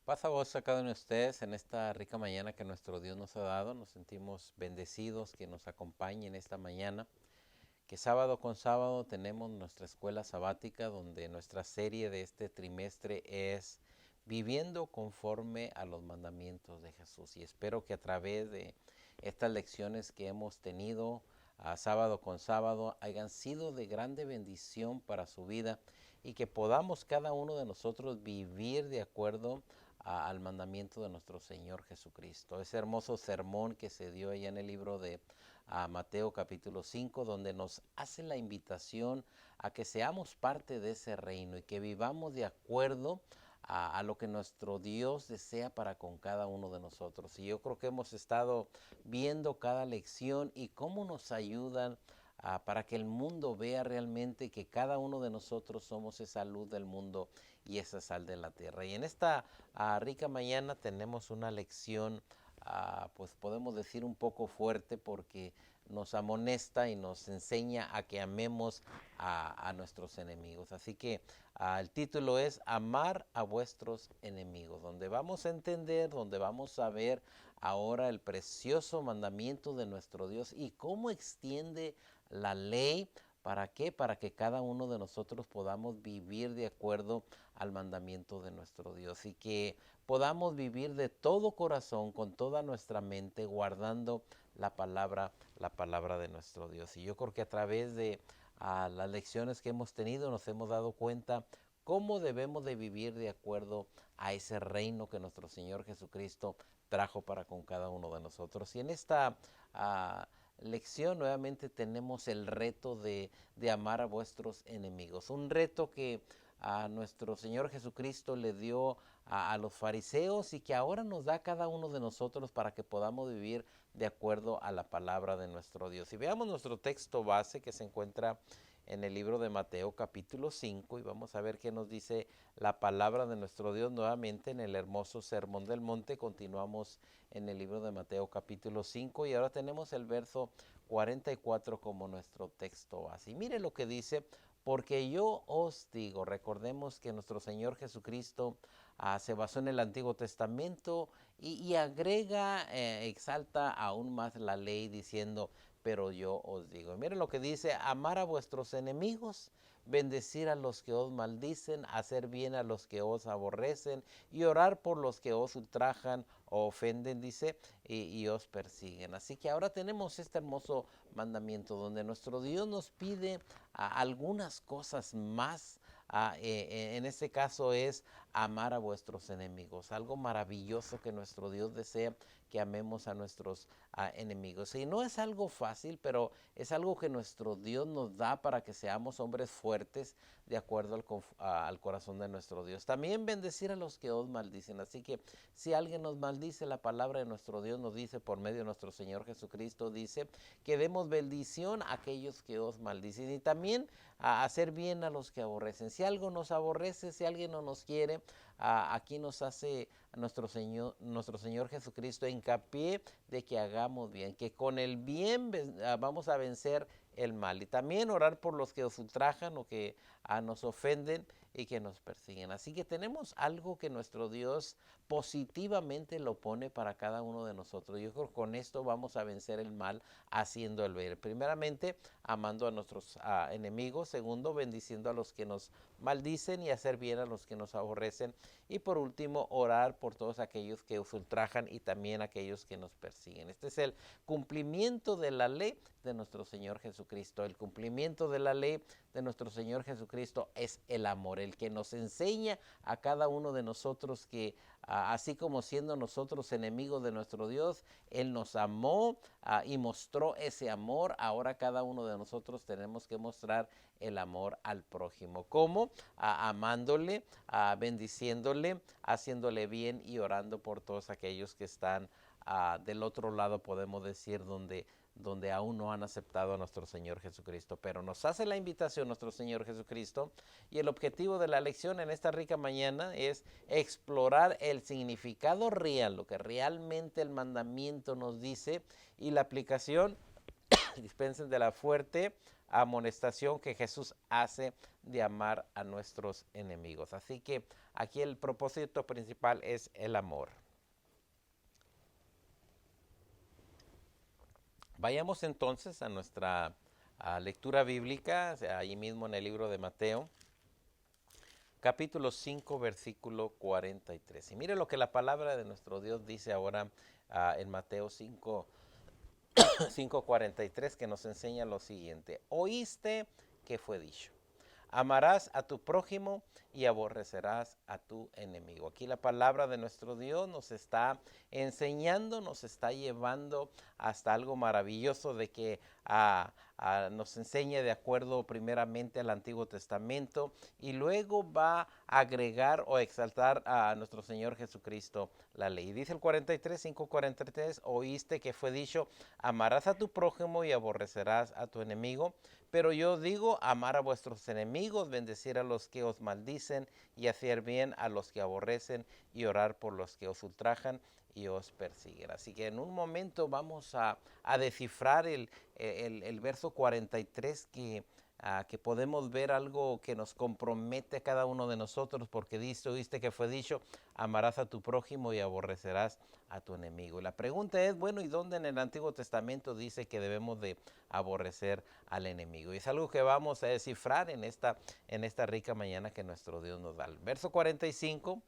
Paz a vos a cada uno de ustedes en esta rica mañana que nuestro Dios nos ha dado. Nos sentimos bendecidos que nos acompañen esta mañana. Que sábado con sábado tenemos nuestra escuela sabática donde nuestra serie de este trimestre es viviendo conforme a los mandamientos de Jesús. Y espero que a través de estas lecciones que hemos tenido a sábado con sábado hayan sido de grande bendición para su vida y que podamos cada uno de nosotros vivir de acuerdo al mandamiento de nuestro Señor Jesucristo. Ese hermoso sermón que se dio allá en el libro de Mateo capítulo 5, donde nos hace la invitación a que seamos parte de ese reino y que vivamos de acuerdo a lo que nuestro Dios desea para con cada uno de nosotros. Y yo creo que hemos estado viendo cada lección y cómo nos ayudan para que el mundo vea realmente que cada uno de nosotros somos esa luz del mundo y esa sal de la tierra. Y en esta rica mañana tenemos una lección, pues podemos decir un poco fuerte porque nos amonesta y nos enseña a que amemos a nuestros enemigos. Así que el título es Amar a vuestros enemigos, donde vamos a entender, donde vamos a ver ahora el precioso mandamiento de nuestro Dios y cómo extiende la ley. ¿Para qué? Para que cada uno de nosotros podamos vivir de acuerdo al mandamiento de nuestro Dios y que podamos vivir de todo corazón, con toda nuestra mente, guardando la palabra de nuestro Dios. Y yo creo que a través de las lecciones que hemos tenido nos hemos dado cuenta cómo debemos de vivir de acuerdo a ese reino que nuestro Señor Jesucristo trajo para con cada uno de nosotros. Y en esta lección nuevamente tenemos el reto de amar a vuestros enemigos. Un reto que a nuestro Señor Jesucristo le dio a los fariseos y que ahora nos da a cada uno de nosotros para que podamos vivir de acuerdo a la palabra de nuestro Dios. Y veamos nuestro texto base que se encuentra en el libro de Mateo capítulo 5 y vamos a ver qué nos dice la palabra de nuestro Dios nuevamente en el hermoso Sermón del Monte. Continuamos en el libro de Mateo capítulo 5 y ahora tenemos el verso 44 como nuestro texto base. Y mire lo que dice, porque yo os digo, recordemos que nuestro Señor Jesucristo se basó en el Antiguo Testamento y agrega, exalta aún más la ley diciendo, pero yo os digo. Miren lo que dice, amar a vuestros enemigos, bendecir a los que os maldicen, hacer bien a los que os aborrecen y orar por los que os ultrajan o ofenden, dice, y os persiguen. Así que ahora tenemos este hermoso mandamiento donde nuestro Dios nos pide algunas cosas más. En este caso es amar a vuestros enemigos, algo maravilloso que nuestro Dios desea que amemos a nuestros enemigos. Y no es algo fácil, pero es algo que nuestro Dios nos da para que seamos hombres fuertes de acuerdo al corazón de nuestro Dios. También bendecir a los que os maldicen. Así que si alguien nos maldice, la palabra de nuestro Dios nos dice por medio de nuestro Señor Jesucristo, dice que demos bendición a aquellos que os maldicen y también a hacer bien a los que aborrecen. Si algo nos aborrece, si alguien no nos quiere, aquí nos hace nuestro Señor Jesucristo hincapié de que hagamos bien, que con el bien vamos a vencer el mal. Y también orar por los que os ultrajan o que nos ofenden y que nos persiguen. Así que tenemos algo que nuestro Dios positivamente lo pone para cada uno de nosotros. Yo creo que con esto vamos a vencer el mal haciendo el bien. Primeramente, amando a nuestros enemigos. Segundo, bendiciendo a los que nos maldicen y hacer bien a los que nos aborrecen. Y por último, orar por todos aquellos que os ultrajan y también aquellos que nos persiguen. Este es el cumplimiento de la ley de nuestro Señor Jesucristo. El cumplimiento de la ley de nuestro Señor Jesucristo es el amor, el que nos enseña a cada uno de nosotros que así como siendo nosotros enemigos de nuestro Dios, Él nos amó y mostró ese amor. Ahora cada uno de nosotros tenemos que mostrar el amor al prójimo. ¿Cómo? Amándole, bendiciéndole, haciéndole bien y orando por todos aquellos que están del otro lado, podemos decir, donde aún no han aceptado a nuestro Señor Jesucristo. Pero nos hace la invitación nuestro Señor Jesucristo y el objetivo de la lección en esta rica mañana es explorar el significado real, lo que realmente el mandamiento nos dice y la aplicación dispensen de la fuerte amonestación que Jesús hace de amar a nuestros enemigos. Así que aquí el propósito principal es el amor. Vayamos entonces a nuestra lectura bíblica, ahí mismo en el libro de Mateo, capítulo 5, versículo 43. Y mire lo que la palabra de nuestro Dios dice ahora en Mateo 5, 5:43, que nos enseña lo siguiente. Oíste que fue dicho: amarás a tu prójimo y aborrecerás a tu enemigo. Aquí la palabra de nuestro Dios nos está enseñando, nos está llevando hasta algo maravilloso de que nos enseña de acuerdo primeramente al Antiguo Testamento y luego va a agregar o exaltar a nuestro Señor Jesucristo la ley. Dice el 5:43, oíste que fue dicho: amarás a tu prójimo y aborrecerás a tu enemigo. Pero yo digo: amar a vuestros enemigos, bendecir a los que os maldicen y hacer bien a los que aborrecen y orar por los que os ultrajan y os persiguen. Así que en un momento vamos a descifrar el verso 43 que podemos ver algo que nos compromete a cada uno de nosotros, porque oíste que fue dicho: amarás a tu prójimo y aborrecerás a tu enemigo. Y la pregunta es, bueno, ¿y dónde en el Antiguo Testamento dice que debemos de aborrecer al enemigo? Y es algo que vamos a descifrar en esta rica mañana que nuestro Dios nos da. El verso 45,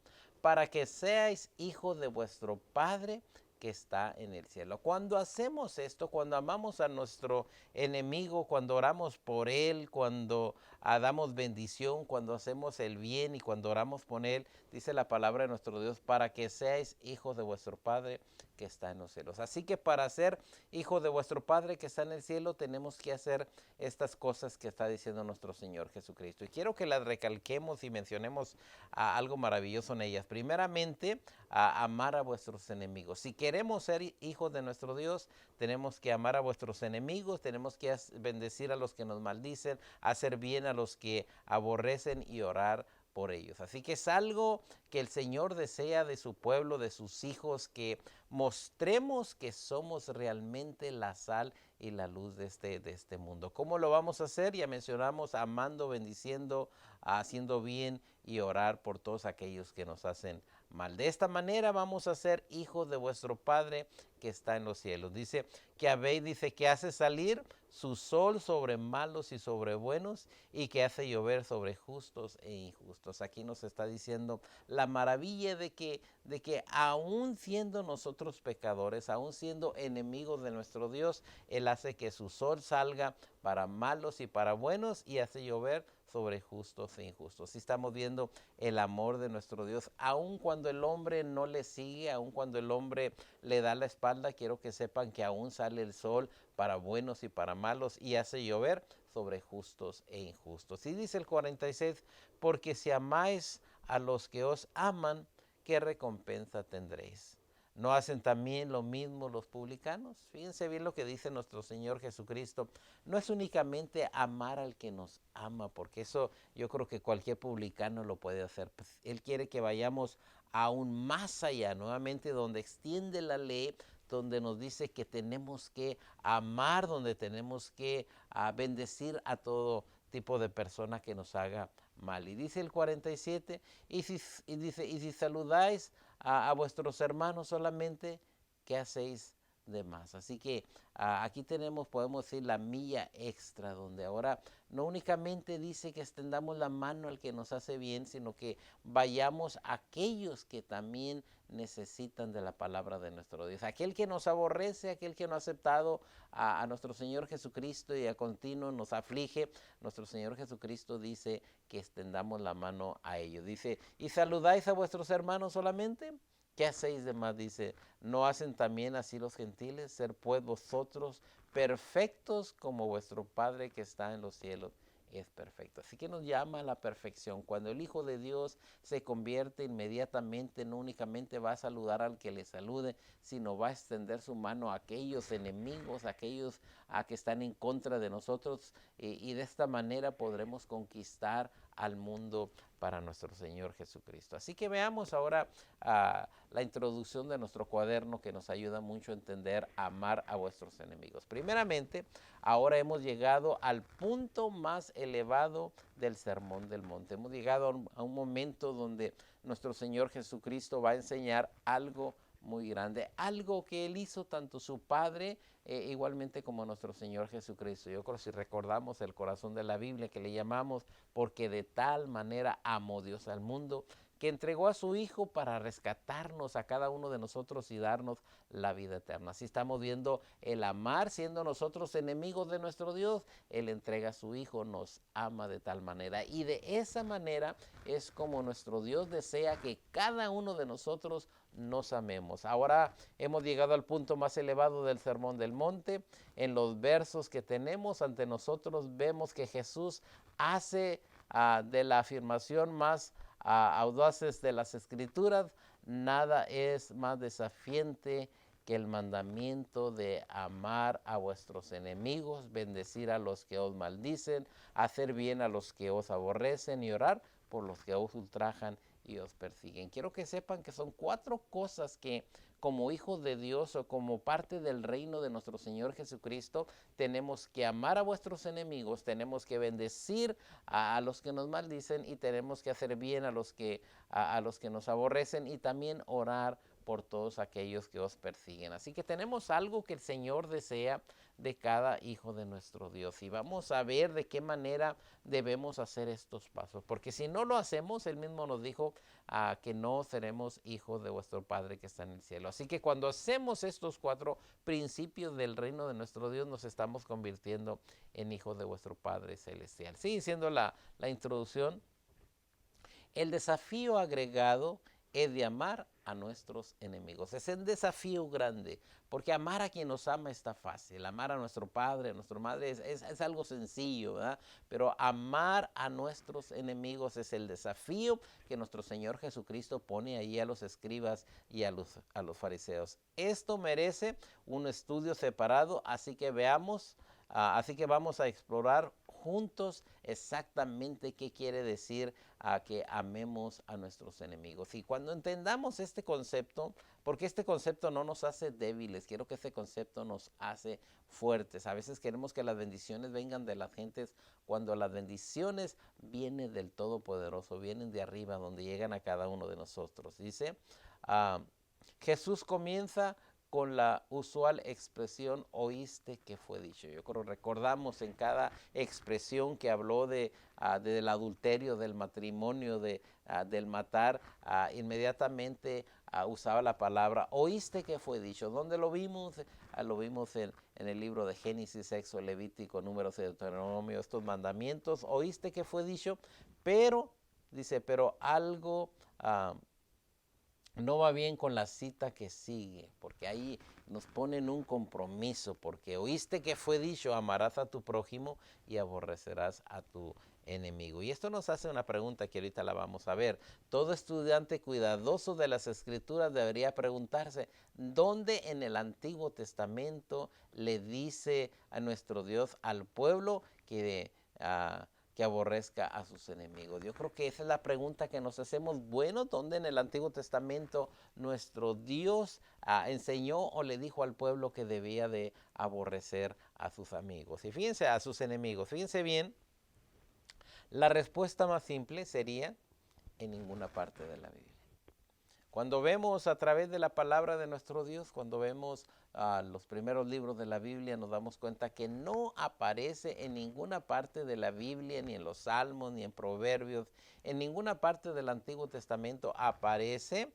para que seáis hijos de vuestro Padre que está en el cielo. Cuando hacemos esto, cuando amamos a nuestro enemigo, cuando oramos por él, cuando damos bendición, cuando hacemos el bien y cuando oramos por él, dice la palabra de nuestro Dios: para que seáis hijos de vuestro Padre que está en los cielos. Así que para ser hijos de vuestro Padre que está en el cielo, tenemos que hacer estas cosas que está diciendo nuestro Señor Jesucristo. Y quiero que las recalquemos y mencionemos algo maravilloso en ellas. Primeramente, amar a vuestros enemigos. Si queremos ser hijos de nuestro Dios, tenemos que amar a vuestros enemigos, tenemos que bendecir a los que nos maldicen, hacer bien a los que aborrecen y orar por ellos. Así que es algo que el Señor desea de su pueblo, de sus hijos, que mostremos que somos realmente la sal y la luz de este mundo. ¿Cómo lo vamos a hacer? Ya mencionamos: amando, bendiciendo, haciendo bien y orar por todos aquellos que nos hacen mal. De esta manera vamos a ser hijos de vuestro Padre que está en los cielos. Dice que hace salir su sol sobre malos y sobre buenos, y que hace llover sobre justos e injustos. Aquí nos está diciendo la maravilla de que aún siendo nosotros pecadores, aún siendo enemigos de nuestro Dios, Él hace que su sol salga para malos y para buenos, y hace llover sobre justos e injustos. Si estamos viendo el amor de nuestro Dios, aun cuando el hombre no le sigue, aun cuando el hombre le da la espalda, quiero que sepan que aún sale el sol para buenos y para malos, y hace llover sobre justos e injustos. Y dice el 46, porque si amáis a los que os aman, ¿qué recompensa tendréis? ¿No hacen también lo mismo los publicanos? Fíjense bien lo que dice nuestro Señor Jesucristo. No es únicamente amar al que nos ama, porque eso yo creo que cualquier publicano lo puede hacer. Pues Él quiere que vayamos aún más allá, nuevamente, donde extiende la ley, donde nos dice que tenemos que amar, donde tenemos que bendecir a todo tipo de persona que nos haga mal. Y dice el 47, y si saludáis a vuestros hermanos solamente, ¿qué hacéis de más? Así que aquí podemos decir, la milla extra, donde ahora no únicamente dice que extendamos la mano al que nos hace bien, sino que vayamos a aquellos que también necesitan de la palabra de nuestro Dios. Aquel que nos aborrece, aquel que no ha aceptado a nuestro Señor Jesucristo y a continuo nos aflige, nuestro Señor Jesucristo dice que extendamos la mano a ellos. Dice, ¿y saludáis a vuestros hermanos solamente? ¿Qué hacéis de más? Dice, ¿no hacen también así los gentiles? Ser pues vosotros perfectos como vuestro Padre que está en los cielos es perfecto. Así que nos llama a la perfección. Cuando el Hijo de Dios se convierte, inmediatamente no únicamente va a saludar al que le salude, sino va a extender su mano a aquellos enemigos, a aquellos que están en contra de nosotros, y de esta manera podremos conquistar al mundo para nuestro Señor Jesucristo. Así que veamos ahora la introducción de nuestro cuaderno que nos ayuda mucho a entender amar a vuestros enemigos. Primeramente, ahora hemos llegado al punto más elevado del Sermón del Monte. Hemos llegado a un momento donde nuestro Señor Jesucristo va a enseñar algo muy grande, algo que Él hizo tanto su Padre igualmente como nuestro Señor Jesucristo. Yo creo que si recordamos el corazón de la Biblia que le llamamos, porque de tal manera amó Dios al mundo, que entregó a su Hijo para rescatarnos a cada uno de nosotros y darnos la vida eterna. Así estamos viendo el amar, siendo nosotros enemigos de nuestro Dios, Él entrega a su Hijo, nos ama de tal manera. Y de esa manera es como nuestro Dios desea que cada uno de nosotros nos amemos. Ahora hemos llegado al punto más elevado del Sermón del Monte. En los versos que tenemos ante nosotros vemos que Jesús hace de la afirmación más audaces de las Escrituras: nada es más desafiante que el mandamiento de amar a vuestros enemigos, bendecir a los que os maldicen, hacer bien a los que os aborrecen y orar por los que os ultrajan y os persiguen. Quiero que sepan que son 4 cosas que como hijos de Dios o como parte del reino de nuestro Señor Jesucristo tenemos que amar a vuestros enemigos, tenemos que bendecir a los que nos maldicen y tenemos que hacer bien a los que nos aborrecen y también orar por todos aquellos que os persiguen. Así que tenemos algo que el Señor desea de cada hijo de nuestro Dios y vamos a ver de qué manera debemos hacer estos pasos, porque si no lo hacemos, Él mismo nos dijo que no seremos hijos de vuestro Padre que está en el cielo. Así que cuando hacemos estos 4 principios del reino de nuestro Dios, nos estamos convirtiendo en hijos de vuestro Padre celestial. Sigue siendo la introducción. El desafío agregado es de amar a nuestros enemigos. Es un desafío grande, porque amar a quien nos ama está fácil. Amar a nuestro padre, a nuestra madre es algo sencillo, ¿verdad? Pero amar a nuestros enemigos es el desafío que nuestro Señor Jesucristo pone ahí a los escribas y a los fariseos. Esto merece un estudio separado, así que vamos a explorar juntos exactamente qué quiere decir que amemos a nuestros enemigos. Y cuando entendamos este concepto, porque este concepto no nos hace débiles, quiero que este concepto nos hace fuertes. A veces queremos que las bendiciones vengan de las gentes, cuando las bendiciones vienen del Todopoderoso, vienen de arriba, donde llegan a cada uno de nosotros. Dice, Jesús comienza con la usual expresión: oíste que fue dicho. Yo creo recordamos en cada expresión que habló del adulterio, del matrimonio, del matar, inmediatamente usaba la palabra oíste que fue dicho. ¿Dónde lo vimos? Lo vimos en el libro de Génesis, Éxodo, Levítico, Números, Deuteronomio, estos mandamientos. Oíste que fue dicho, pero, dice, pero algo no va bien con la cita que sigue, porque ahí nos ponen un compromiso, porque oíste que fue dicho: amarás a tu prójimo y aborrecerás a tu enemigo. Y esto nos hace una pregunta que ahorita la vamos a ver. Todo estudiante cuidadoso de las Escrituras debería preguntarse: ¿dónde en el Antiguo Testamento le dice a nuestro Dios al pueblo que aborrezca a sus enemigos? Yo creo que esa es la pregunta que nos hacemos. Bueno, ¿dónde en el Antiguo Testamento nuestro Dios enseñó o le dijo al pueblo que debía de aborrecer a sus amigos? Y fíjense, a sus enemigos. Fíjense bien, la respuesta más simple sería: en ninguna parte de la Biblia. Cuando vemos a través de la palabra de nuestro Dios, cuando vemos los primeros libros de la Biblia, nos damos cuenta que no aparece en ninguna parte de la Biblia, ni en los Salmos, ni en Proverbios, en ninguna parte del Antiguo Testamento aparece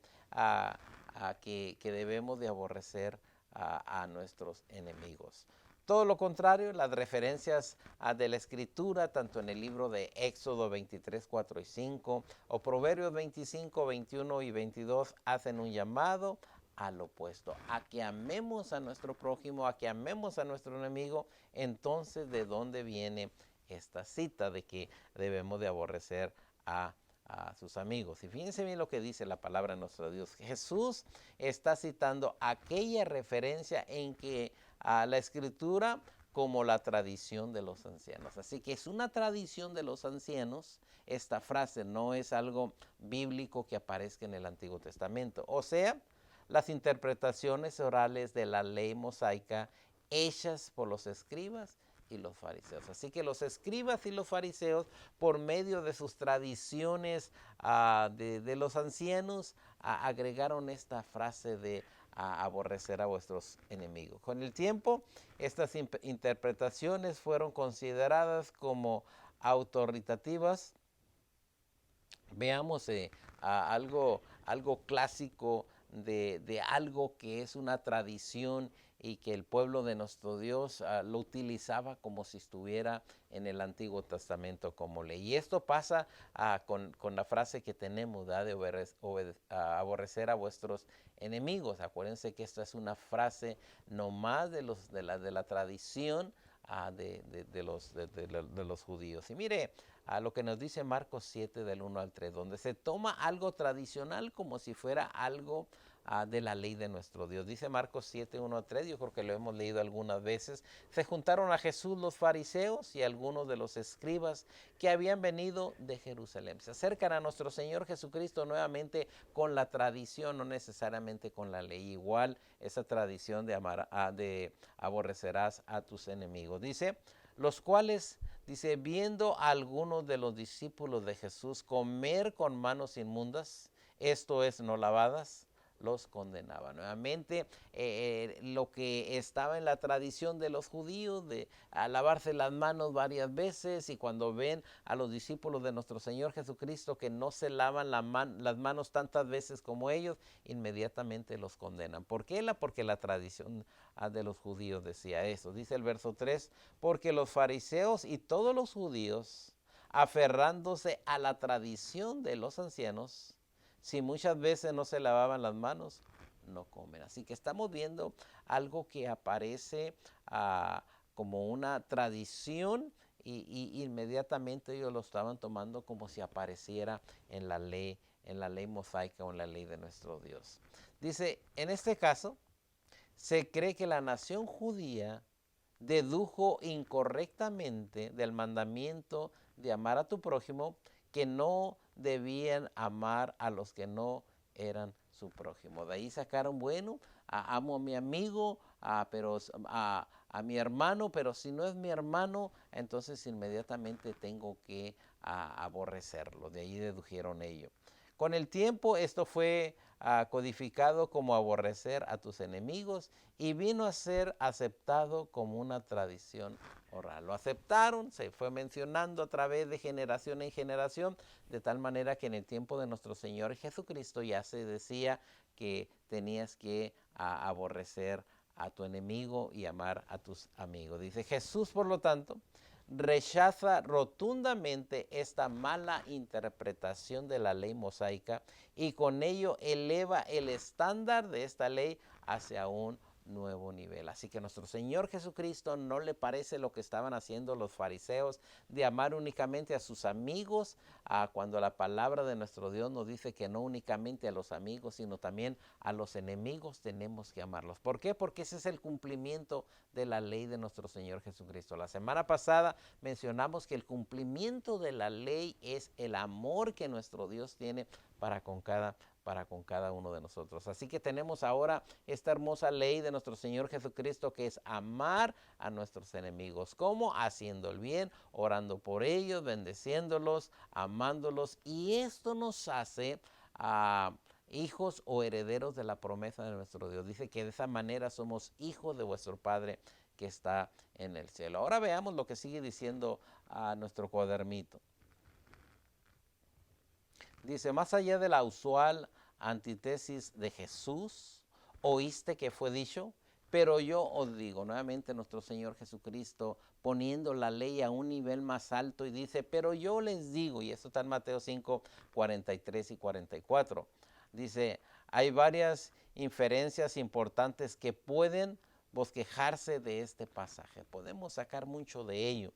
que debemos de aborrecer a nuestros enemigos. Todo lo contrario, las referencias de la Escritura, tanto en el libro de Éxodo 23, 4 y 5, o Proverbios 25, 21 y 22, hacen un llamado al opuesto, a que amemos a nuestro prójimo, a que amemos a nuestro enemigo. Entonces, ¿de dónde viene esta cita de que debemos de aborrecer a sus amigos? Y fíjense bien lo que dice la palabra de nuestro Dios. Jesús está citando aquella referencia en que la Escritura como la tradición de los ancianos. Así que es una tradición de los ancianos. Esta frase no es algo bíblico que aparezca en el Antiguo Testamento. O sea, las interpretaciones orales de la ley mosaica hechas por los escribas y los fariseos. Así que los escribas y los fariseos, por medio de sus tradiciones de los ancianos, agregaron esta frase de aborrecer a vuestros enemigos. Con el tiempo, estas interpretaciones fueron consideradas como autoritativas. Veamos algo clásico de algo que es una tradición y que el pueblo de nuestro Dios lo utilizaba como si estuviera en el Antiguo Testamento como ley. Y esto pasa con la frase que tenemos, ¿verdad?, de aborrecer a vuestros enemigos. Acuérdense que esta es una frase nomás de la tradición de los judíos. Y mire a lo que nos dice Marcos 7 del 1 al 3, donde se toma algo tradicional como si fuera algo de la ley de nuestro Dios. Dice Marcos 7, 1 al 3, yo creo que lo hemos leído algunas veces. Se juntaron a Jesús los fariseos y algunos de los escribas que habían venido de Jerusalén. Se acercan a nuestro Señor Jesucristo nuevamente con la tradición, no necesariamente con la ley. Igual esa tradición de aborrecerás a tus enemigos. Dice, los cuales, dice, viendo a algunos de los discípulos de Jesús comer con manos inmundas, esto es, no lavadas, los condenaba. Nuevamente, lo que estaba en la tradición de los judíos de lavarse las manos varias veces, y cuando ven a los discípulos de nuestro Señor Jesucristo que no se lavan las manos tantas veces como ellos, inmediatamente los condenan. ¿Por qué? Porque la tradición de los judíos decía eso. Dice el verso 3, porque los fariseos y todos los judíos, aferrándose a la tradición de los ancianos, si muchas veces no se lavaban las manos, no comen. Así que estamos viendo algo que aparece como una tradición y inmediatamente ellos lo estaban tomando como si apareciera en la ley mosaica o en la ley de nuestro Dios. Dice, en este caso, se cree que la nación judía dedujo incorrectamente del mandamiento de amar a tu prójimo que no debían amar a los que no eran su prójimo. De ahí sacaron, bueno, amo a mi amigo, pero a mi hermano, pero si no es mi hermano, entonces inmediatamente tengo que aborrecerlo. De ahí dedujeron ello. Con el tiempo esto fue codificado como aborrecer a tus enemigos y vino a ser aceptado como una tradición oral. Lo aceptaron, se fue mencionando a través de generación en generación, de tal manera que en el tiempo de nuestro Señor Jesucristo ya se decía que tenías que aborrecer a tu enemigo y amar a tus amigos. Dice Jesús, por lo tanto, rechaza rotundamente esta mala interpretación de la ley mosaica y con ello eleva el estándar de esta ley hacia un nuevo nivel. Así que a nuestro Señor Jesucristo no le parece lo que estaban haciendo los fariseos de amar únicamente a sus amigos, cuando la palabra de nuestro Dios nos dice que no únicamente a los amigos, sino también a los enemigos tenemos que amarlos. ¿Por qué? Porque ese es el cumplimiento de la ley de nuestro Señor Jesucristo. La semana pasada mencionamos que el cumplimiento de la ley es el amor que nuestro Dios tiene para con cada uno de nosotros. Así que tenemos ahora esta hermosa ley de nuestro Señor Jesucristo, que es amar a nuestros enemigos. ¿Cómo? Haciendo el bien, orando por ellos, bendeciéndolos, amándolos, y esto nos hace hijos o herederos de la promesa de nuestro Dios. Dice que de esa manera somos hijos de vuestro Padre que está en el cielo. Ahora veamos lo que sigue diciendo a nuestro cuadernito. Dice, más allá de la usual antítesis de Jesús, oíste que fue dicho, pero yo os digo, nuevamente nuestro Señor Jesucristo poniendo la ley a un nivel más alto y dice, pero yo les digo, y esto está en Mateo 5, 43 y 44, dice, hay varias inferencias importantes que pueden bosquejarse de este pasaje. Podemos sacar mucho de ello.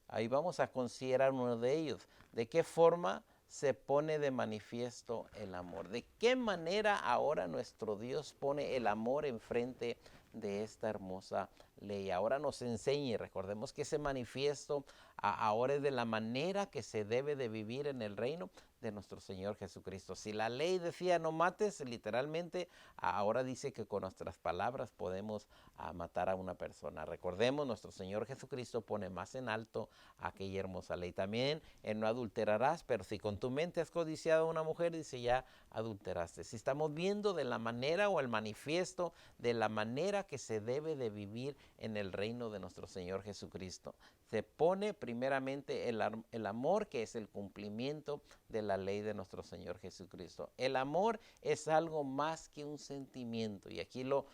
Ahí vamos a considerar uno de ellos. ¿De qué forma se pone de manifiesto el amor? ¿De qué manera ahora nuestro Dios pone el amor enfrente de esta hermosa ley. Ahora nos enseña, y recordemos que ese manifiesto ahora es de la manera que se debe de vivir en el reino de nuestro Señor Jesucristo. Si la ley decía no mates, literalmente ahora dice que con nuestras palabras podemos matar a una persona. Recordemos, nuestro Señor Jesucristo pone más en alto aquella hermosa ley. También no adulterarás, pero si con tu mente has codiciado a una mujer, dice ya adulteraste. Si estamos viendo de la manera o el manifiesto de la manera que se debe de vivir en el reino de nuestro Señor Jesucristo, se pone primeramente el amor, que es el cumplimiento de la ley de nuestro Señor Jesucristo. El amor es algo más que un sentimiento, y aquí lo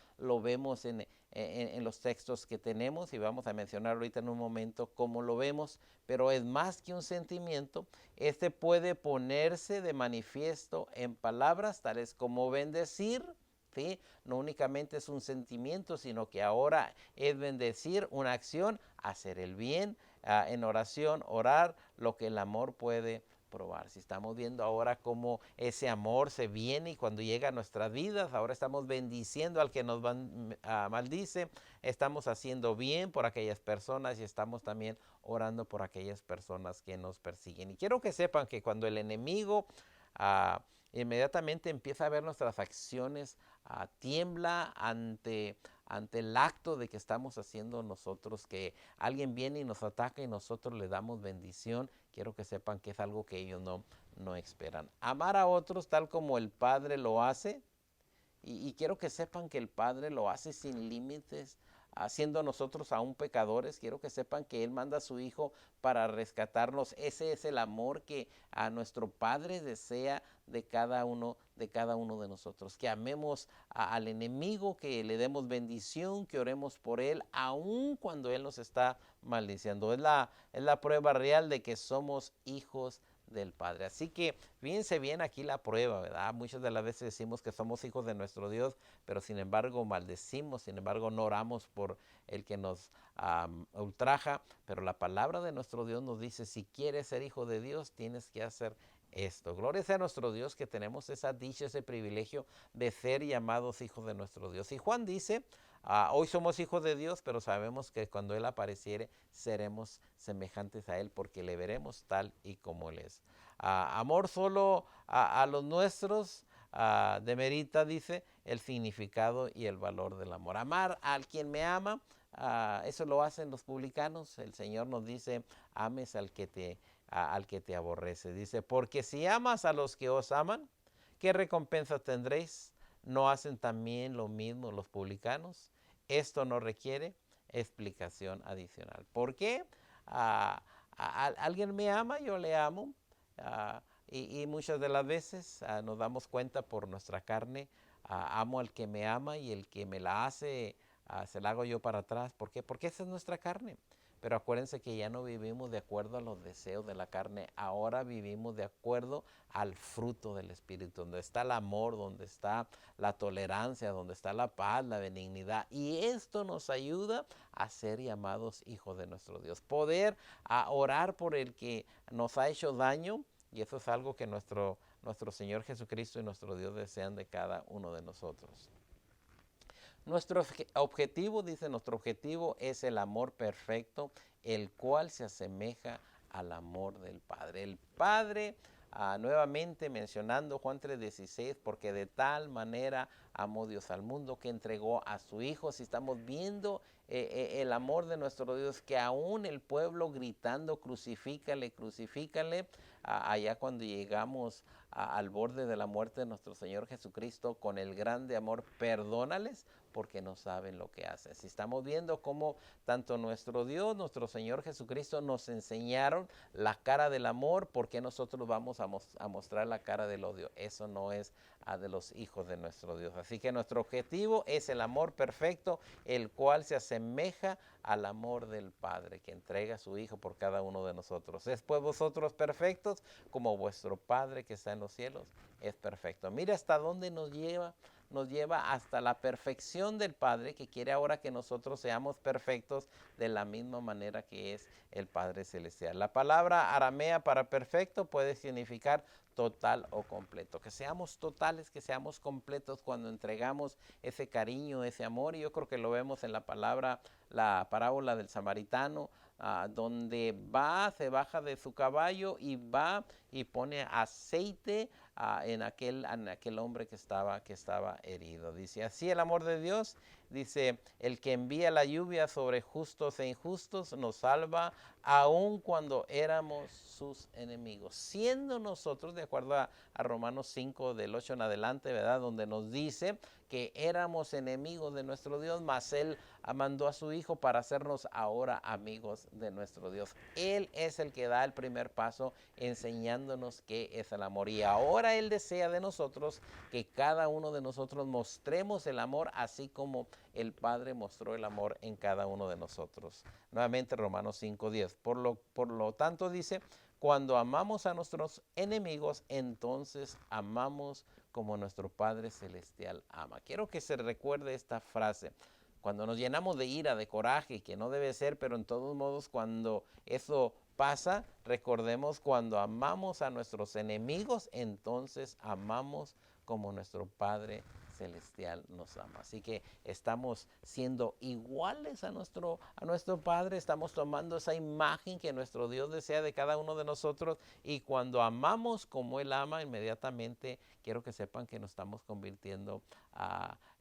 vemos en los textos que tenemos, y vamos a mencionar ahorita en un momento cómo lo vemos, pero es más que un sentimiento. Este puede ponerse de manifiesto en palabras tales como bendecir, ¿sí? No únicamente es un sentimiento, sino que ahora es bendecir, una acción, hacer el bien, en oración, orar, lo que el amor puede probar. Si estamos viendo ahora cómo ese amor se viene y cuando llega a nuestras vidas, ahora estamos bendiciendo al que nos maldice, estamos haciendo bien por aquellas personas y estamos también orando por aquellas personas que nos persiguen. Y quiero que sepan que cuando el enemigo inmediatamente empieza a ver nuestras acciones, tiembla ante el acto de que estamos haciendo nosotros, que alguien viene y nos ataca y nosotros le damos bendición. Quiero que sepan que es algo que ellos no esperan. Amar a otros tal como el Padre lo hace, y quiero que sepan que el Padre lo hace sin límites, haciendo nosotros aún pecadores. Quiero que sepan que Él manda a su Hijo para rescatarnos. Ese es el amor que a nuestro Padre desea de cada uno de nosotros. Que amemos al enemigo, que le demos bendición, que oremos por él, aun cuando Él nos está maldiciendo. Es la prueba real de que somos hijos del Padre. Así que fíjense bien aquí la prueba, ¿verdad? Muchas de las veces decimos que somos hijos de nuestro Dios, pero sin embargo maldecimos, sin embargo no oramos por el que nos ultraja, pero la palabra de nuestro Dios nos dice, si quieres ser hijo de Dios, tienes que hacer esto. Gloria sea a nuestro Dios que tenemos esa dicha, ese privilegio de ser llamados hijos de nuestro Dios. Y Juan dice, hoy somos hijos de Dios, pero sabemos que cuando Él apareciere seremos semejantes a Él porque le veremos tal y como Él es. Amor solo a los nuestros demerita, dice, el significado y el valor del amor. Amar al quien me ama, eso lo hacen los publicanos. El Señor nos dice, ames al que te aborrece. Dice, porque si amas a los que os aman, ¿qué recompensa tendréis? ¿No hacen también lo mismo los publicanos? Esto no requiere explicación adicional. ¿Por qué? Alguien me ama, yo le amo. Y muchas de las veces nos damos cuenta por nuestra carne, amo al que me ama y el que me la hace, se la hago yo para atrás. ¿Por qué? Porque esa es nuestra carne. Pero acuérdense que ya no vivimos de acuerdo a los deseos de la carne, ahora vivimos de acuerdo al fruto del Espíritu, donde está el amor, donde está la tolerancia, donde está la paz, la benignidad. Y esto nos ayuda a ser llamados hijos de nuestro Dios. Poder orar por el que nos ha hecho daño, y eso es algo que nuestro Señor Jesucristo y nuestro Dios desean de cada uno de nosotros. Nuestro objetivo, dice, nuestro objetivo es el amor perfecto, el cual se asemeja al amor del Padre. El Padre, nuevamente mencionando Juan 3:16, porque de tal manera amó Dios al mundo que entregó a su Hijo. Si estamos viendo el amor de nuestro Dios, que aún el pueblo gritando, crucifícale, crucifícale, allá cuando llegamos al borde de la muerte de nuestro Señor Jesucristo, con el grande amor, perdónales porque no saben lo que hacen. Si estamos viendo cómo tanto nuestro Dios, nuestro Señor Jesucristo nos enseñaron la cara del amor, ¿por qué nosotros vamos a mostrar la cara del odio? Eso no es de los hijos de nuestro Dios. Así que nuestro objetivo es el amor perfecto, el cual se asemeja al amor del Padre, que entrega a su Hijo por cada uno de nosotros. Es pues vosotros perfectos, como vuestro Padre que está en los cielos es perfecto. Mira hasta dónde nos lleva hasta la perfección del Padre, que quiere ahora que nosotros seamos perfectos de la misma manera que es el Padre Celestial. La palabra aramea para perfecto puede significar total o completo. Que seamos totales, que seamos completos cuando entregamos ese cariño, ese amor. Y yo creo que lo vemos en la parábola del samaritano, donde se baja de su caballo y va y pone aceite en aquel hombre que estaba herido. Dice, así el amor de Dios, dice, el que envía la lluvia sobre justos e injustos nos salva aun cuando éramos sus enemigos. Siendo nosotros, de acuerdo a Romanos 5, del 8 en adelante, ¿verdad? Donde nos dice que éramos enemigos de nuestro Dios, mas Él mandó a su Hijo para hacernos ahora amigos de nuestro Dios. Él es el que da el primer paso enseñándonos qué es el amor. Y ahora Él desea de nosotros que cada uno de nosotros mostremos el amor así como el Padre mostró el amor en cada uno de nosotros. Nuevamente Romanos 5:10. Por lo tanto dice, cuando amamos a nuestros enemigos, entonces amamos como nuestro Padre Celestial ama. Quiero que se recuerde esta frase. Cuando nos llenamos de ira, de coraje, que no debe ser, pero en todos modos cuando eso pasa, recordemos cuando amamos a nuestros enemigos, entonces amamos como nuestro Padre Celestial nos ama. Así que estamos siendo iguales a nuestro Padre, estamos tomando esa imagen que nuestro Dios desea de cada uno de nosotros, y cuando amamos como Él ama, inmediatamente quiero que sepan que nos estamos convirtiendo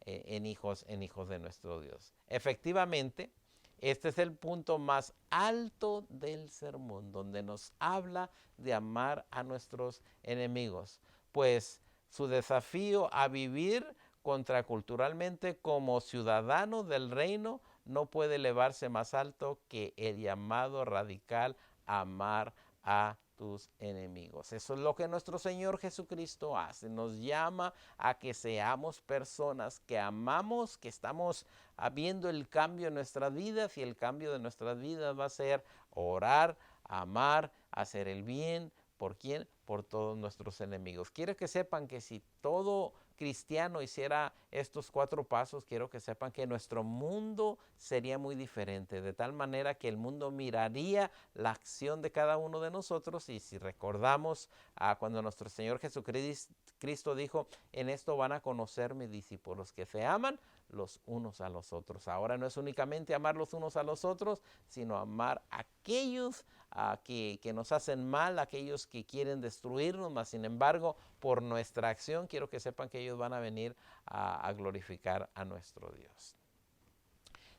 en hijos de nuestro Dios. Efectivamente, este es el punto más alto del sermón, donde nos habla de amar a nuestros enemigos, pues su desafío a vivir contraculturalmente como ciudadano del reino no puede elevarse más alto que el llamado radical a amar a tus enemigos. Eso es lo que nuestro Señor Jesucristo hace. Nos llama a que seamos personas que amamos, que estamos viendo el cambio en nuestras vidas, y el cambio de nuestras vidas va a ser orar, amar, hacer el bien. ¿Por quién? Por todos nuestros enemigos. Quiero que sepan que si todo cristiano hiciera estos 4 pasos, quiero que sepan que nuestro mundo sería muy diferente, de tal manera que el mundo miraría la acción de cada uno de nosotros. Y si recordamos cuando nuestro Señor Jesucristo dijo, en esto van a conocer mis discípulos, que se aman los unos a los otros. Ahora no es únicamente amar los unos a los otros, sino amar a aquellos que nos hacen mal, aquellos que quieren destruirnos, mas sin embargo, por nuestra acción, quiero que sepan que ellos van a venir a glorificar a nuestro Dios.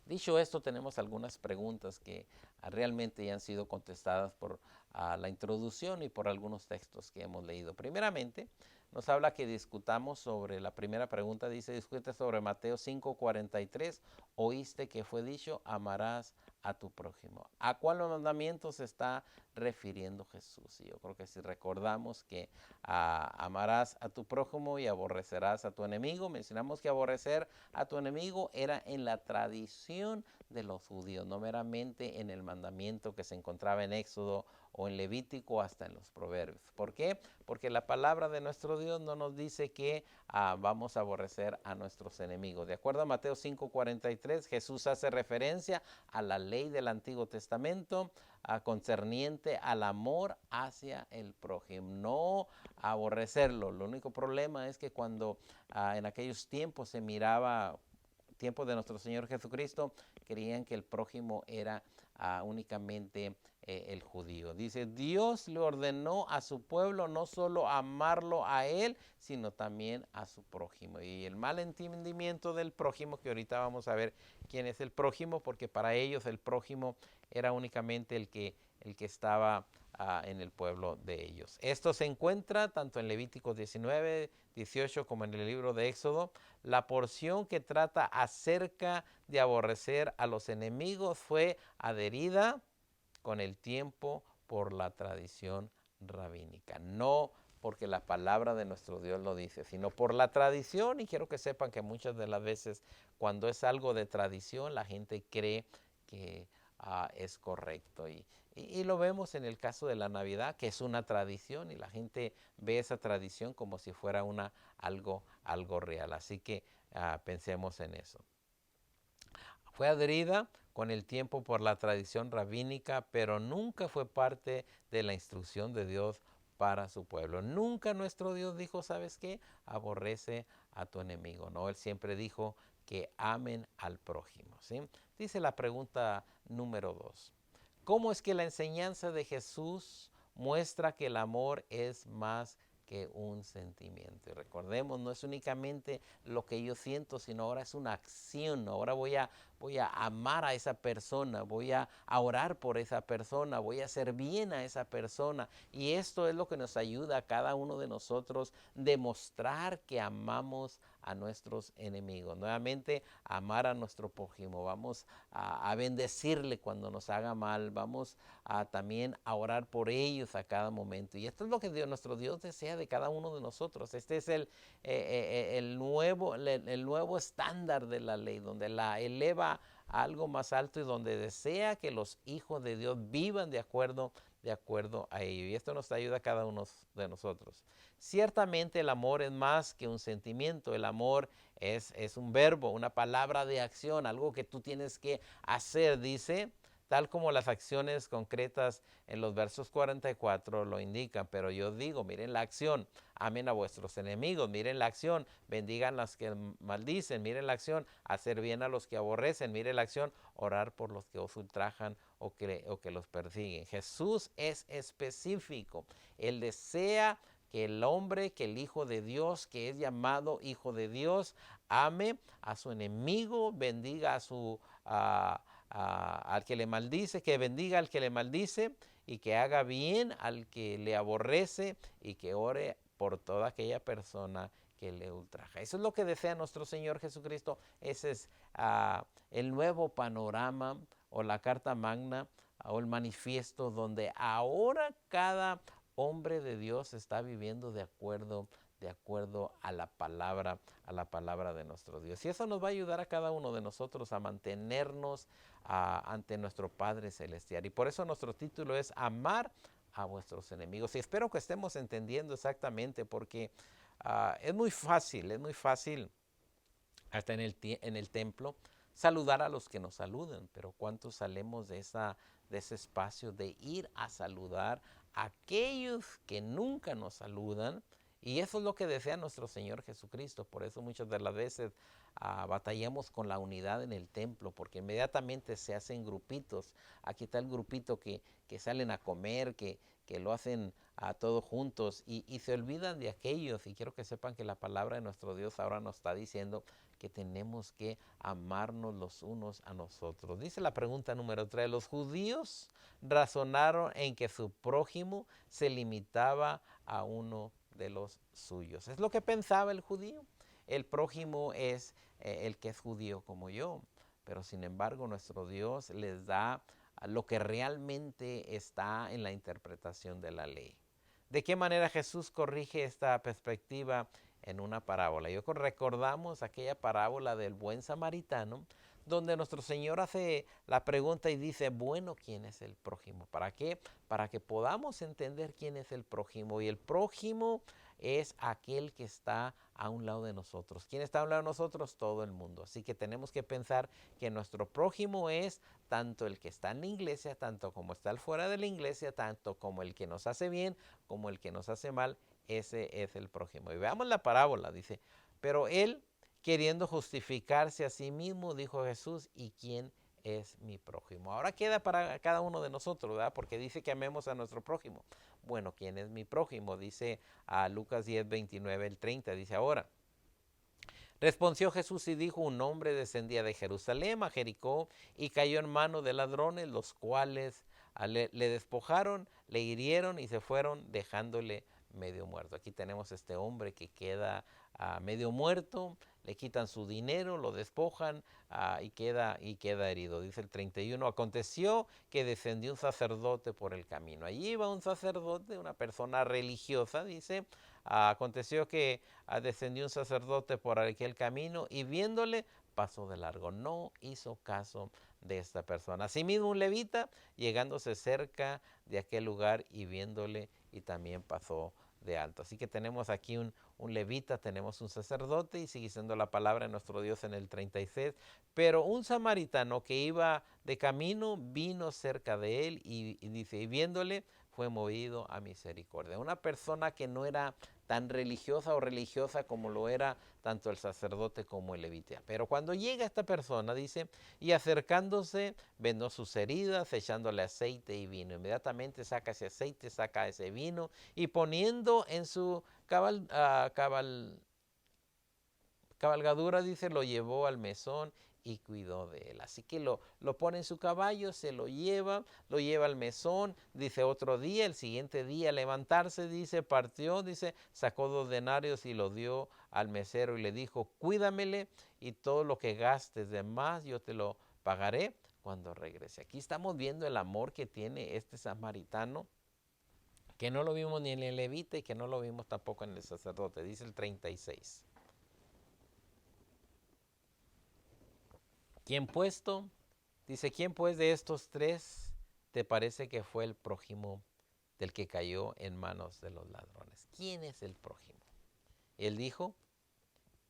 Dicho esto, tenemos algunas preguntas que realmente ya han sido contestadas por la introducción y por algunos textos que hemos leído. Primeramente, nos habla que discutamos sobre la primera pregunta. Dice, discute sobre Mateo 5:43. Oíste que fue dicho, amarás a tu prójimo. ¿A cuál mandamiento se está refiriendo Jesús? Y yo creo que si recordamos que amarás a tu prójimo y aborrecerás a tu enemigo, mencionamos que aborrecer a tu enemigo era en la tradición de los judíos, no meramente en el mandamiento que se encontraba en Éxodo o en Levítico, hasta en los Proverbios. ¿Por qué? Porque la palabra de nuestro Dios no nos dice que vamos a aborrecer a nuestros enemigos. De acuerdo a Mateo 5:43, Jesús hace referencia a la ley del Antiguo Testamento concerniente al amor hacia el prójimo, no aborrecerlo. El único problema es que cuando en aquellos tiempos se miraba, tiempo de nuestro Señor Jesucristo, creían que el prójimo era únicamente el judío. Dice, Dios le ordenó a su pueblo no solo amarlo a él, sino también a su prójimo. Y el mal entendimiento del prójimo, que ahorita vamos a ver quién es el prójimo, porque para ellos el prójimo era únicamente el que estaba en el pueblo de ellos. Esto se encuentra tanto en Levítico 19:18 como en el libro de Éxodo. La porción que trata acerca de aborrecer a los enemigos fue adherida con el tiempo por la tradición rabínica. No porque la palabra de nuestro Dios lo dice, sino por la tradición. Y quiero que sepan que muchas de las veces cuando es algo de tradición, la gente cree que es correcto. Y lo vemos en el caso de la Navidad, que es una tradición, y la gente ve esa tradición como si fuera algo real. Así que pensemos en eso. Fue adherida con el tiempo por la tradición rabínica, pero nunca fue parte de la instrucción de Dios para su pueblo. Nunca nuestro Dios dijo, ¿sabes qué? Aborrece a tu enemigo. No, Él siempre dijo que amen al prójimo, ¿sí? Dice la pregunta número 2. ¿Cómo es que la enseñanza de Jesús muestra que el amor es más que un sentimiento? Y recordemos, no es únicamente lo que yo siento, sino ahora es una acción. Ahora voy a amar a esa persona, voy a orar por esa persona, voy a hacer bien a esa persona. Y esto es lo que nos ayuda a cada uno de nosotros demostrar que amamos a nuestros enemigos. Nuevamente, amar a nuestro prójimo. Vamos a bendecirle cuando nos haga mal. Vamos a también a orar por ellos a cada momento. Y esto es lo que nuestro Dios desea de cada uno de nosotros. Este es el nuevo estándar de la ley, donde la eleva a algo más alto y donde desea que los hijos de Dios vivan de acuerdo a ello. Y esto nos ayuda a cada uno de nosotros. Ciertamente el amor es más que un sentimiento. El amor es un verbo, una palabra de acción, algo que tú tienes que hacer, dice, tal como las acciones concretas en los versos 44 lo indican. Pero yo digo, miren la acción, amen a vuestros enemigos, miren la acción, bendigan a los que maldicen, miren la acción, hacer bien a los que aborrecen, miren la acción, orar por los que os ultrajan o que los persiguen. Jesús es específico. Él desea que el hombre, que el Hijo de Dios, que es llamado Hijo de Dios, ame a su enemigo, bendiga al que le maldice, que bendiga al que le maldice y que haga bien al que le aborrece y que ore por toda aquella persona que le ultraja. Eso es lo que desea nuestro Señor Jesucristo. Ese es el nuevo panorama o la carta magna o el manifiesto donde ahora cada hombre de Dios está viviendo de acuerdo a la palabra de nuestro Dios. Y eso nos va a ayudar a cada uno de nosotros a mantenernos ante nuestro Padre Celestial. Y por eso nuestro título es Amar a vuestros enemigos. Y espero que estemos entendiendo exactamente, porque es muy fácil hasta en el templo saludar a los que nos saludan, pero ¿cuántos salemos de ese espacio de ir a saludar a aquellos que nunca nos saludan? Y eso es lo que desea nuestro Señor Jesucristo. Por eso muchas de las veces batallamos con la unidad en el templo, porque inmediatamente se hacen grupitos. Aquí está el grupito que salen a comer, que lo hacen a todos juntos y se olvidan de aquellos. Y quiero que sepan que la palabra de nuestro Dios ahora nos está diciendo que tenemos que amarnos los unos a nosotros. Dice la pregunta número 3, los judíos razonaron en que su prójimo se limitaba a uno de los suyos. Es lo que pensaba el judío. El prójimo es el que es judío como yo, pero sin embargo nuestro Dios les da lo que realmente está en la interpretación de la ley. ¿De qué manera Jesús corrige esta perspectiva? En una parábola. Y recordamos aquella parábola del buen samaritano, donde nuestro Señor hace la pregunta y dice, bueno, ¿quién es el prójimo? ¿Para qué? Para que podamos entender quién es el prójimo. Y el prójimo es aquel que está a un lado de nosotros. ¿Quién está a un lado de nosotros? Todo el mundo. Así que tenemos que pensar que nuestro prójimo es tanto el que está en la iglesia, tanto como está fuera de la iglesia, tanto como el que nos hace bien, como el que nos hace mal. Ese es el prójimo. Y veamos la parábola, dice, pero él, queriendo justificarse a sí mismo, dijo Jesús, ¿y quién es mi prójimo? Ahora queda para cada uno de nosotros, ¿verdad? Porque dice que amemos a nuestro prójimo. Bueno, ¿quién es mi prójimo? Dice a Lucas 10, 29, el 30, dice ahora. Respondió Jesús y dijo, un hombre descendía de Jerusalén a Jericó y cayó en manos de ladrones, los cuales le despojaron, le hirieron y se fueron dejándole medio muerto. Aquí tenemos este hombre que queda medio muerto, le quitan su dinero, lo despojan y queda herido. Dice el 31, aconteció que descendió un sacerdote por el camino. Allí iba un sacerdote, una persona religiosa, dice, aconteció que descendió un sacerdote por aquel camino y viéndole pasó de largo, no hizo caso de esta persona. Asimismo un levita llegándose cerca de aquel lugar y viéndole y también pasó de alto. Así que tenemos aquí un levita, tenemos un sacerdote y sigue siendo la palabra de nuestro Dios en el 36. Pero un samaritano que iba de camino vino cerca de él y dice, y viéndole fue movido a misericordia. Una persona que no era tan religiosa o religiosa como lo era tanto el sacerdote como el levita. Pero cuando llega esta persona, dice, y acercándose, vendó sus heridas, echándole aceite y vino. Inmediatamente saca ese aceite, saca ese vino, y poniendo en su cabalgadura, dice, lo llevó al mesón y cuidó de él. Así que lo pone en su caballo, se lo lleva al mesón, dice otro día, el siguiente día levantarse, dice, partió, dice, sacó 2 denarios y lo dio al mesero y le dijo, cuídamele y todo lo que gastes de más yo te lo pagaré cuando regrese. Aquí estamos viendo el amor que tiene este samaritano, que no lo vimos ni en el levita y que no lo vimos tampoco en el sacerdote, dice el 36. ¿Quién puesto? Dice, ¿quién pues de estos tres te parece que fue el prójimo del que cayó en manos de los ladrones? ¿Quién es el prójimo? Él dijo,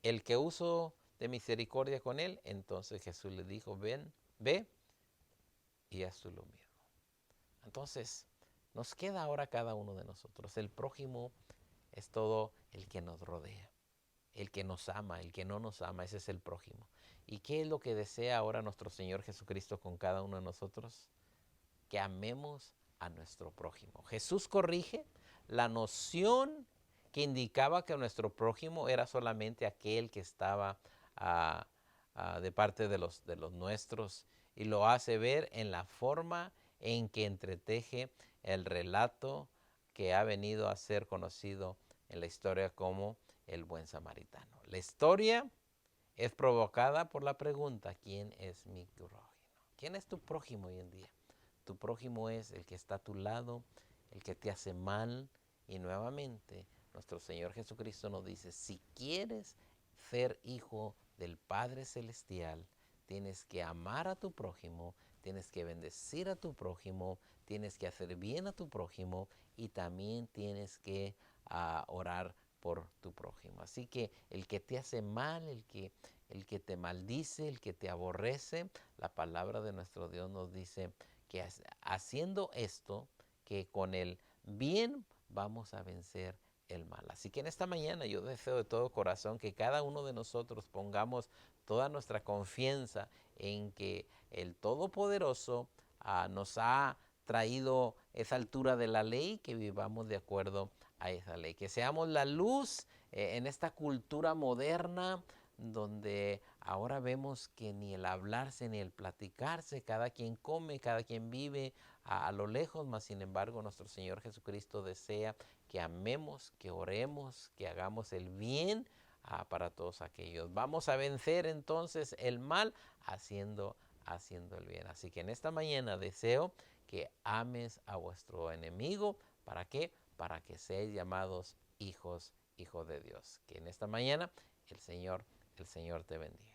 el que usó de misericordia con él. Entonces Jesús le dijo, ven, ve y haz tú lo mismo. Entonces, nos queda ahora cada uno de nosotros. El prójimo es todo el que nos rodea, el que nos ama, el que no nos ama, ese es el prójimo. ¿Y qué es lo que desea ahora nuestro Señor Jesucristo con cada uno de nosotros? Que amemos a nuestro prójimo. Jesús corrige la noción que indicaba que nuestro prójimo era solamente aquel que estaba de parte de los nuestros, y lo hace ver en la forma en que entreteje el relato que ha venido a ser conocido en la historia como el buen samaritano. La historia es provocada por la pregunta, ¿quién es mi prójimo? ¿Quién es tu prójimo hoy en día? Tu prójimo es el que está a tu lado, el que te hace mal. Y nuevamente nuestro Señor Jesucristo nos dice, si quieres ser hijo del Padre Celestial, tienes que amar a tu prójimo, tienes que bendecir a tu prójimo, tienes que hacer bien a tu prójimo y también tienes que orar por tu prójimo. Así que el que te hace mal, el que te maldice, el que te aborrece, la palabra de nuestro Dios nos dice que haciendo esto, que con el bien vamos a vencer el mal. Así que en esta mañana yo deseo de todo corazón que cada uno de nosotros pongamos toda nuestra confianza en que el Todopoderoso nos ha traído esa altura de la ley, que vivamos de acuerdo a esa ley, que seamos la luz en esta cultura moderna donde ahora vemos que ni el hablarse ni el platicarse, cada quien come, cada quien vive a lo lejos, mas sin embargo nuestro Señor Jesucristo desea que amemos, que oremos, que hagamos el bien para todos aquellos. Vamos a vencer entonces el mal haciendo el bien. Así que en esta mañana deseo que ames a vuestro enemigo. ¿Para qué? Para que seáis llamados hijos de Dios. Que en esta mañana el Señor te bendiga.